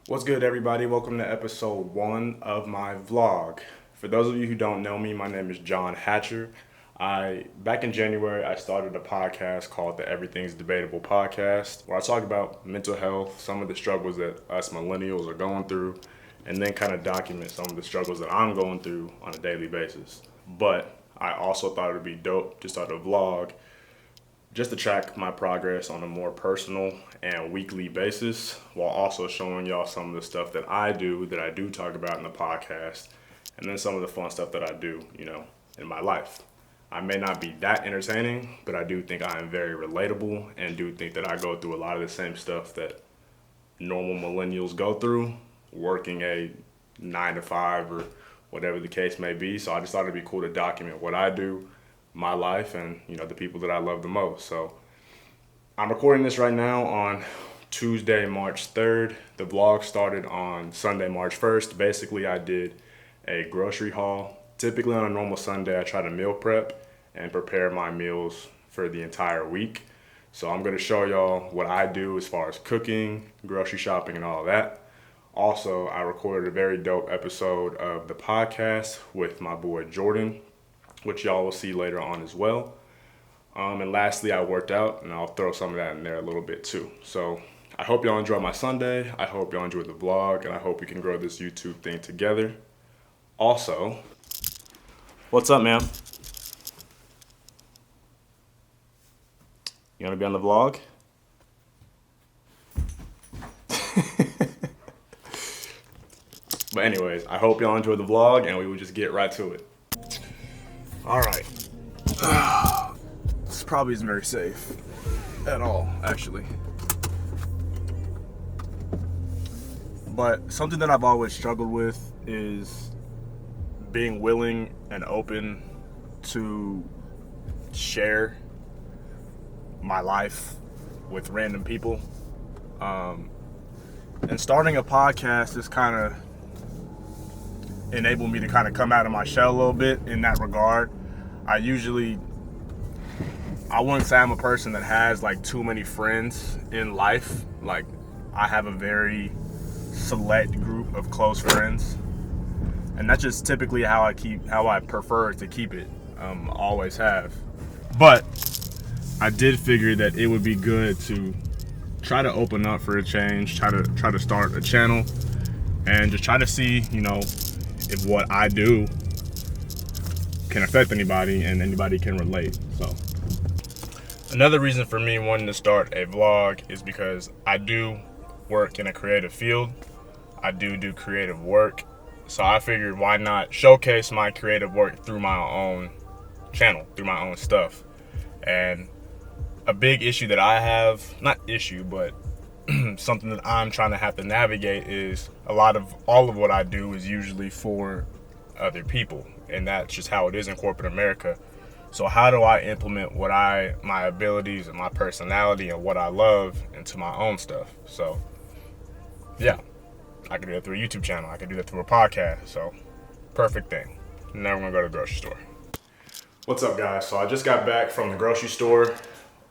What's good, everybody? Welcome to episode 1 of my vlog. For those of you who don't know me, my name is John Hatcher. Back in January, I started a podcast called the Everything's Debatable podcast, where I talk about mental health, some of the struggles that us millennials are going through, and then kind of document some of the struggles that I'm going through on a daily basis. But I also thought it would be dope to start a vlog just to track my progress on a more personal and weekly basis, while also showing y'all some of the stuff that I do talk about in the podcast, and then some of the fun stuff that I do, in my life. I may not be that entertaining, but I do think I am very relatable and do think that I go through a lot of the same stuff that normal millennials go through, working a 9 to 5 or whatever the case may be. So I just thought it'd be cool to document what I do, my life, and the people that I love the most. So I'm recording this right now on Tuesday, March 3rd. The vlog started on Sunday, March 1st. Basically, I did a grocery haul. Typically on a normal Sunday, I try to meal prep and prepare my meals for the entire week. So I'm gonna show y'all what I do as far as cooking, grocery shopping, and all that. Also, I recorded a very dope episode of the podcast with my boy Jordan, which y'all will see later on as well. And lastly, I worked out, and I'll throw some of that in there a little bit too. So I hope y'all enjoy my Sunday. I hope y'all enjoy the vlog, and I hope we can grow this YouTube thing together. Also, what's up, man? You want to be on the vlog? But anyways, I hope y'all enjoy the vlog, and we will just get right to it. All right. This probably isn't very safe at all, actually. But something that I've always struggled with is being willing and open to share my life with random people. And starting a podcast is kind of enabled me to kind of come out of my shell a little bit in that regard. I wouldn't say I'm a person that has like too many friends in life. Like, I have a very select group of close friends, and that's just typically how I prefer to keep it. Always have. But I did figure that it would be good to try to open up for a change, try to start a channel, and just try to see, if what I do can affect anybody and anybody can relate. So another reason for me wanting to start a vlog is because I do work in a creative field. I do creative work. So I figured, why not showcase my creative work through my own channel, through my own stuff. And a big issue that I have, not issue, but something that I'm trying to have to navigate is all of what I do is usually for other people, and that's just how it is in corporate America. So how do I implement my abilities and my personality and what I love into my own stuff? So yeah, I can do that through a YouTube channel. I can do that through a podcast. So perfect thing. Now we're gonna go to the grocery store. What's up, guys? So I just got back from the grocery store.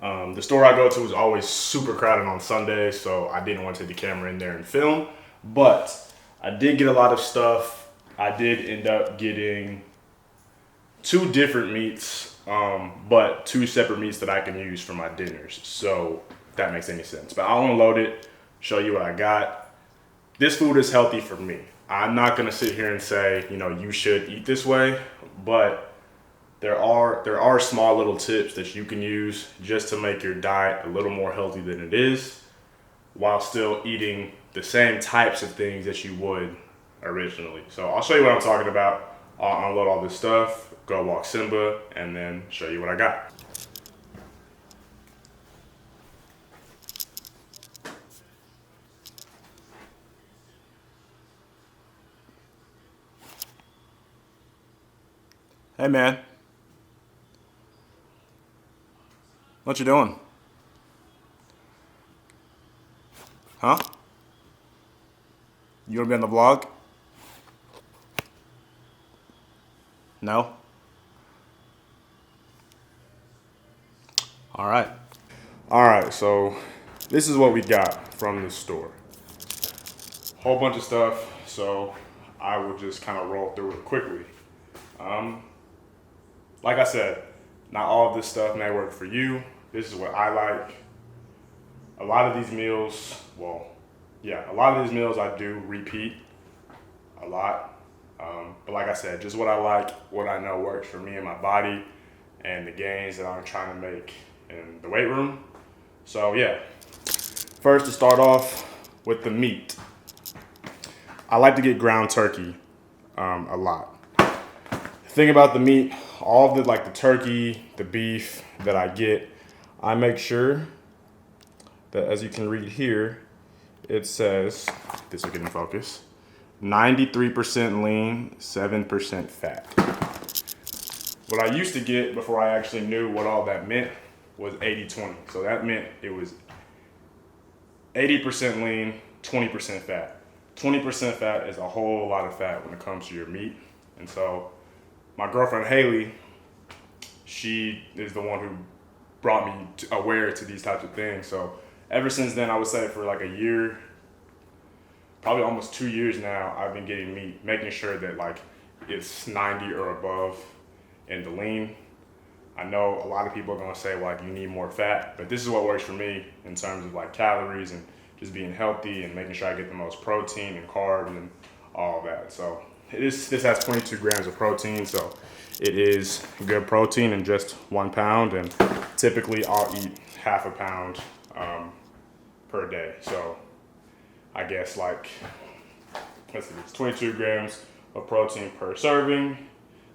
The store I go to is always super crowded on Sundays, so I didn't want to take the camera in there and film. But I did get a lot of stuff. I did end up getting 2 different meats, but 2 separate meats that I can use for my dinners. So if that makes any sense. But I'll unload it, show you what I got. This food is healthy for me. I'm not gonna sit here and say, you should eat this way, but there are small little tips that you can use just to make your diet a little more healthy than it is, while still eating the same types of things that you would originally. So I'll show you what I'm talking about. I'll unload all this stuff, go walk Simba, and then show you what I got. Hey, man. What you doing? Huh? You wanna be on the vlog? No? All right. All right, so this is what we got from the store. whole bunch of stuff, so I will just kind of roll through it quickly. Like I said, not all of this stuff may work for you. This is what I like. A lot of these meals, a lot of these meals I do repeat a lot. But like I said, just what I like, what I know works for me and my body, and the gains that I'm trying to make in the weight room. So yeah, first to start off with the meat. I like to get ground turkey a lot. The thing about the meat, all of the turkey, the beef that I get, I make sure that, as you can read here, it says, this will get in focus, 93% lean, 7% fat. What I used to get before I actually knew what all that meant was 80-20. So that meant it was 80% lean, 20% fat. 20% fat is a whole lot of fat when it comes to your meat. And so my girlfriend Haley, she is the one who brought me aware to these types of things. So ever since then, I would say for like a year, probably almost 2 years now, I've been getting meat, making sure that it's 90 or above in the lean. I know a lot of people are gonna say you need more fat, but this is what works for me in terms of calories and just being healthy and making sure I get the most protein and carbs and all of that. So this has 22 grams of protein, so it is good protein in just 1 pound, and typically I'll eat half a pound per day. So I guess let's see, it's 22 grams of protein per serving. It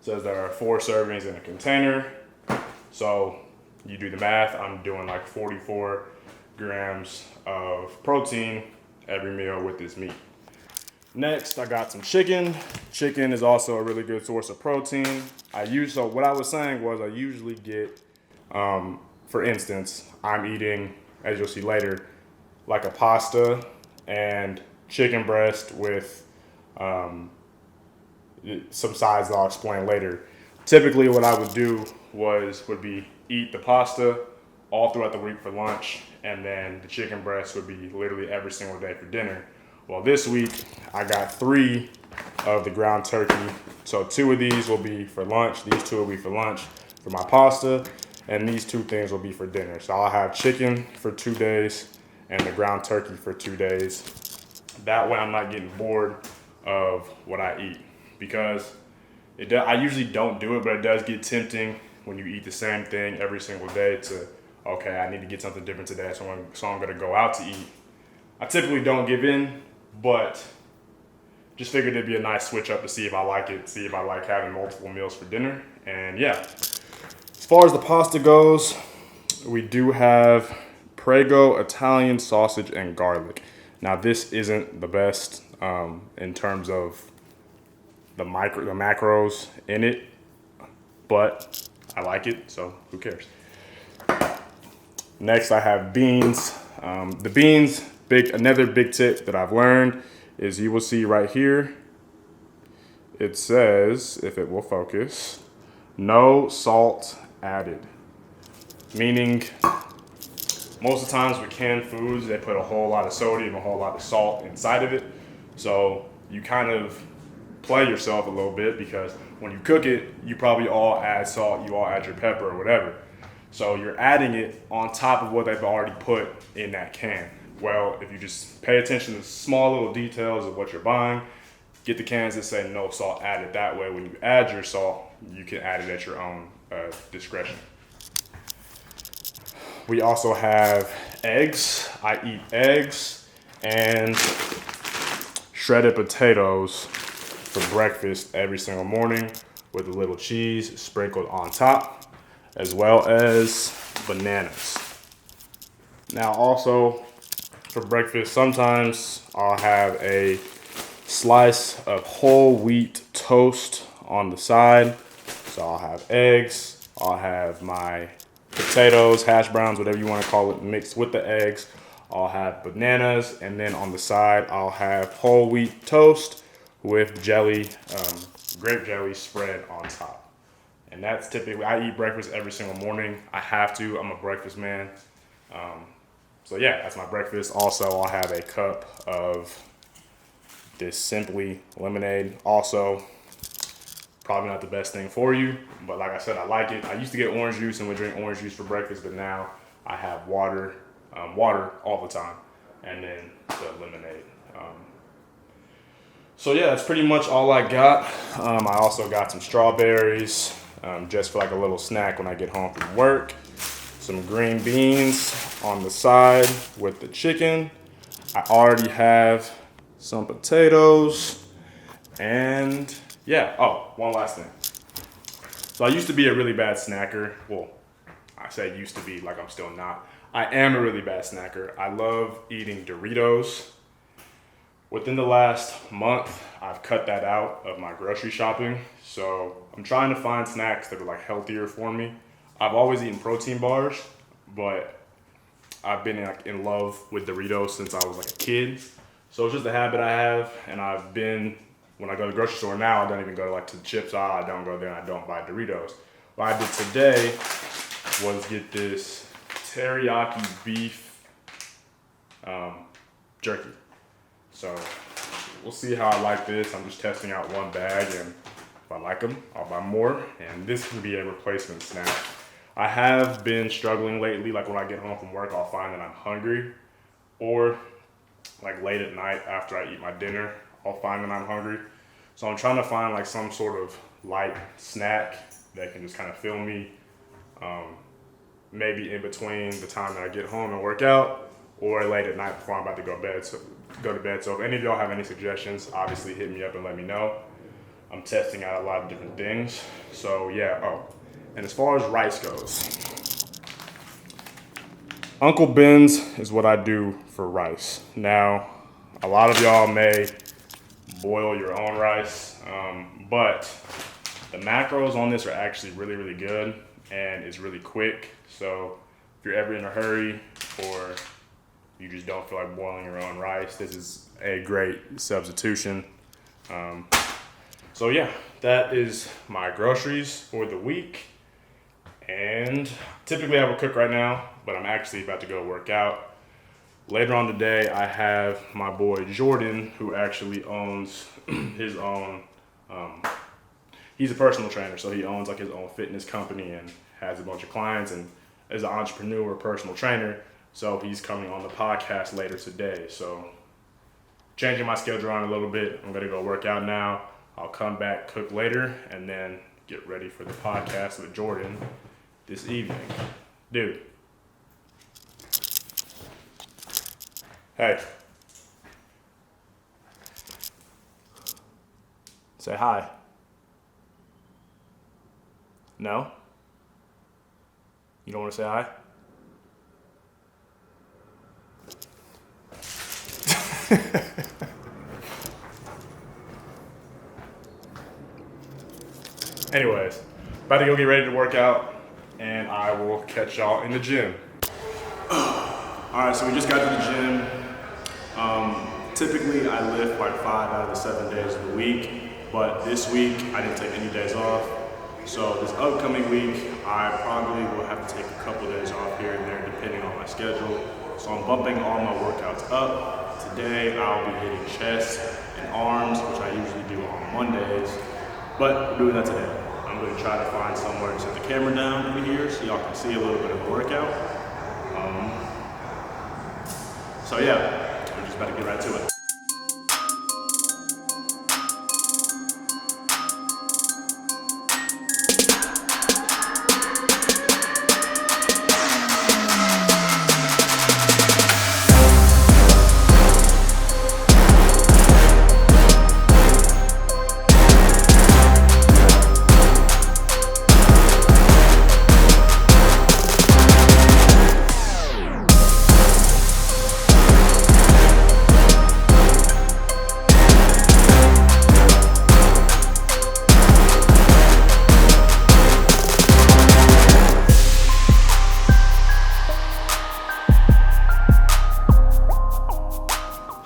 says there are 4 servings in a container. So you do the math, I'm doing 44 grams of protein every meal with this meat. Next, I got some chicken. Chicken is also a really good source of protein. So what I was saying was I usually get, for instance, I'm eating, as you'll see later, a pasta and chicken breast with some sides that I'll explain later. Typically what I would do would be eat the pasta all throughout the week for lunch, and then the chicken breast would be literally every single day for dinner. Well, this week I got 3 of the ground turkey. So 2 of these will be for lunch. These 2 will be for lunch for my pasta, and these 2 things will be for dinner. So I'll have chicken for 2 days and the ground turkey for 2 days. That way I'm not getting bored of what I eat, because I usually don't do it, but it does get tempting when you eat the same thing every single day to, okay, I need to get something different today, so I'm gonna go out to eat. I typically don't give in, but just figured it'd be a nice switch up to see if I like it, see if I like having multiple meals for dinner. And yeah, as far as the pasta goes, we do have Prego Italian sausage and garlic. Now this isn't the best in terms of the macros in it, but I like it, so who cares? Next, I have beans. The beans, another big tip that I've learned is you will see right here, it says, if it will focus, no salt added. Meaning, most of the times with canned foods, they put a whole lot of sodium, a whole lot of salt inside of it. So you kind of play yourself a little bit, because when you cook it, you probably all add salt, you all add your pepper or whatever. So you're adding it on top of what they've already put in that can. Well, if you just pay attention to the small little details of what you're buying, get the cans that say no salt added. That way, when you add your salt, you can add it at your own discretion. We also have eggs. I eat eggs and shredded potatoes for breakfast every single morning with a little cheese sprinkled on top, as well as bananas. Now also for breakfast, sometimes I'll have a slice of whole wheat toast on the side. So I'll have eggs, I'll have my potatoes, hash browns, whatever you want to call it, mixed with the eggs. I'll have bananas, and then on the side I'll have whole wheat toast with jelly, grape jelly spread on top. And that's typically, I eat breakfast every single morning. I have to, I'm a breakfast man. So yeah, that's my breakfast. Also, I'll have a cup of this Simply lemonade. Also, probably not the best thing for you, but like I said, I like it. I used to get orange juice and would drink orange juice for breakfast, but now I have water all the time, and then the lemonade. So yeah, that's pretty much all I got. I also got some strawberries, just for like a little snack when I get home from work. Some green beans on the side with the chicken. I already have some potatoes, and yeah, oh, one last thing. So I used to be a really bad snacker. Well, I say used to be, like I'm still not. I am a really bad snacker. I love eating Doritos. Within the last month, I've cut that out of my grocery shopping. So I'm trying to find snacks that are like healthier for me. I've always eaten protein bars, but I've been in love with Doritos since I was like a kid. So it's just a habit I have, and when I go to the grocery store now, I don't even go to the chips aisle. I don't go there and I don't buy Doritos. What I did today was get this teriyaki beef jerky. So we'll see how I like this. I'm just testing out one bag, and if I like them, I'll buy more. And this can be a replacement snack. I have been struggling lately. Like when I get home from work, I'll find that I'm hungry, or like late at night after I eat my dinner, I'll find that I'm hungry. So I'm trying to find like some sort of light snack that can just kind of fill me, maybe in between the time that I get home and work out, or late at night before I'm about to go to bed. So if any of y'all have any suggestions, obviously hit me up and let me know. I'm testing out a lot of different things. So yeah, and as far as rice goes, Uncle Ben's is what I do for rice. Now, a lot of y'all may boil your own rice, but the macros on this are actually really, really good, and it's really quick. So if you're ever in a hurry, or you just don't feel like boiling your own rice, this is a great substitution. So yeah, that is my groceries for the week. And typically I would cook right now, but I'm actually about to go work out. Later on today, I have my boy Jordan, who actually owns his own, he's a personal trainer, so he owns like his own fitness company and has a bunch of clients and is an entrepreneur, personal trainer. So he's coming on the podcast later today. So changing my schedule around a little bit. I'm gonna go work out now. I'll come back, cook later, and then get ready for the podcast with Jordan this evening. Dude. Hey. Say hi. No? You don't want to say hi? Anyways, about to go get ready to work out, and I will catch y'all in the gym. Alright, so we just got to the gym. Typically I lift like 5 out of the 7 days of the week, but this week I didn't take any days off. So this upcoming week, I probably will have to take a couple days off here and there depending on my schedule. So I'm bumping all my workouts up. Today I'll be hitting chest and arms, which I usually do on Mondays, but we're doing that today. I'm going to try to find somewhere to set the camera down over here so y'all can see a little bit of the workout. So yeah, we're just about to get right to it.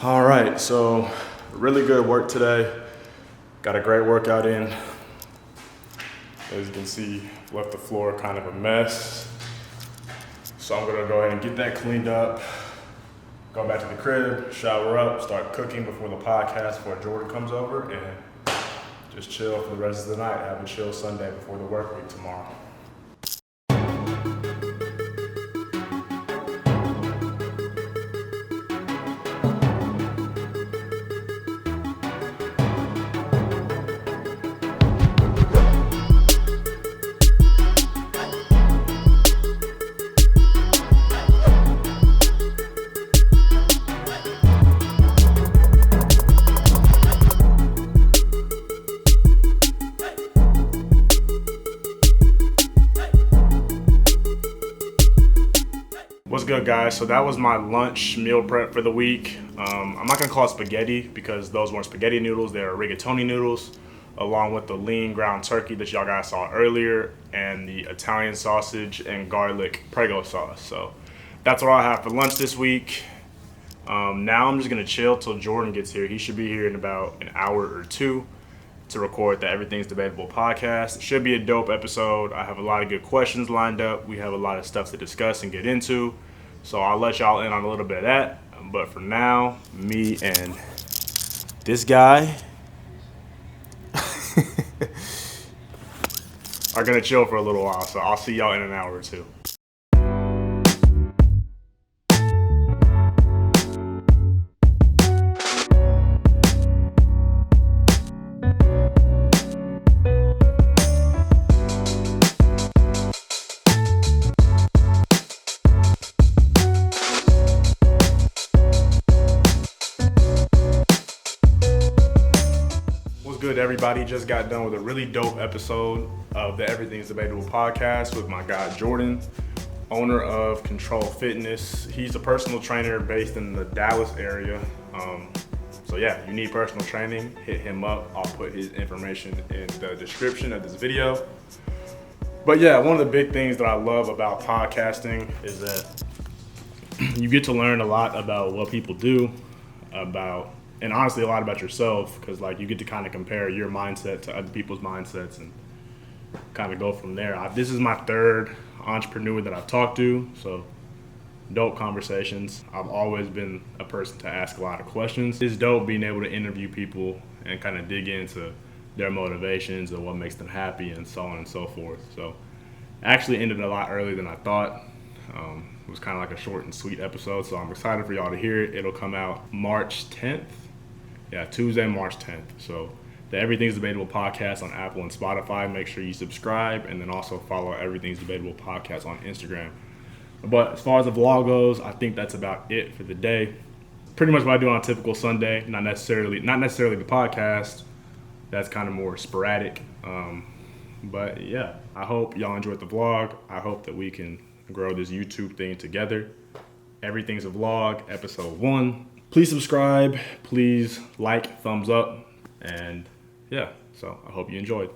All right, so really good work today. Got a great workout in. As you can see, left the floor kind of a mess. So I'm gonna go ahead and get that cleaned up. go back to the crib, shower up, start cooking before the podcast, before Jordan comes over, and just chill for the rest of the night. Have a chill Sunday before the work week tomorrow. What's good, guys? So that was my lunch meal prep for the week. I'm not gonna call it spaghetti because those weren't spaghetti noodles, they're rigatoni noodles, along with the lean ground turkey that y'all guys saw earlier, and the Italian sausage and garlic Prego sauce. So that's what I have for lunch this week. Now I'm just gonna chill till Jordan gets here. He should be here in about an hour or two to record the Everything's Debatable podcast. It should be a dope episode. I have a lot of good questions lined up. We have a lot of stuff to discuss and get into. So I'll let y'all in on a little bit of that. But for now, me and this guy are gonna chill for a little while. So I'll see y'all in an hour or two. Good, everybody. Just got done with a really dope episode of the Everything's Debatable podcast with my guy Jordan, owner of Control Fitness. He's a personal trainer based in the Dallas area. So yeah, you need personal training, hit him up. I'll put his information in the description of this video. But yeah, one of the big things that I love about podcasting is that you get to learn a lot about what people do, and honestly a lot about yourself, because like you get to kind of compare your mindset to other people's mindsets and kind of go from there. This is my third entrepreneur that I've talked to, so dope conversations. I've always been a person to ask a lot of questions. It's dope being able to interview people and kind of dig into their motivations and what makes them happy and so on and so forth. So actually ended a lot earlier than I thought. It was kind of like a short and sweet episode, so I'm excited for y'all to hear it. It'll come out March 10th. Yeah, Tuesday, March 10th. So the Everything's Debatable podcast on Apple and Spotify. Make sure you subscribe, and then also follow Everything's Debatable podcast on Instagram. But as far as the vlog goes, I think that's about it for the day. Pretty much what I do on a typical Sunday. Not necessarily the podcast. That's kind of more sporadic. But yeah, I hope y'all enjoyed the vlog. I hope that we can grow this YouTube thing together. Everything's a Vlog, episode 1. Please subscribe, please like, thumbs up, and yeah, so I hope you enjoyed.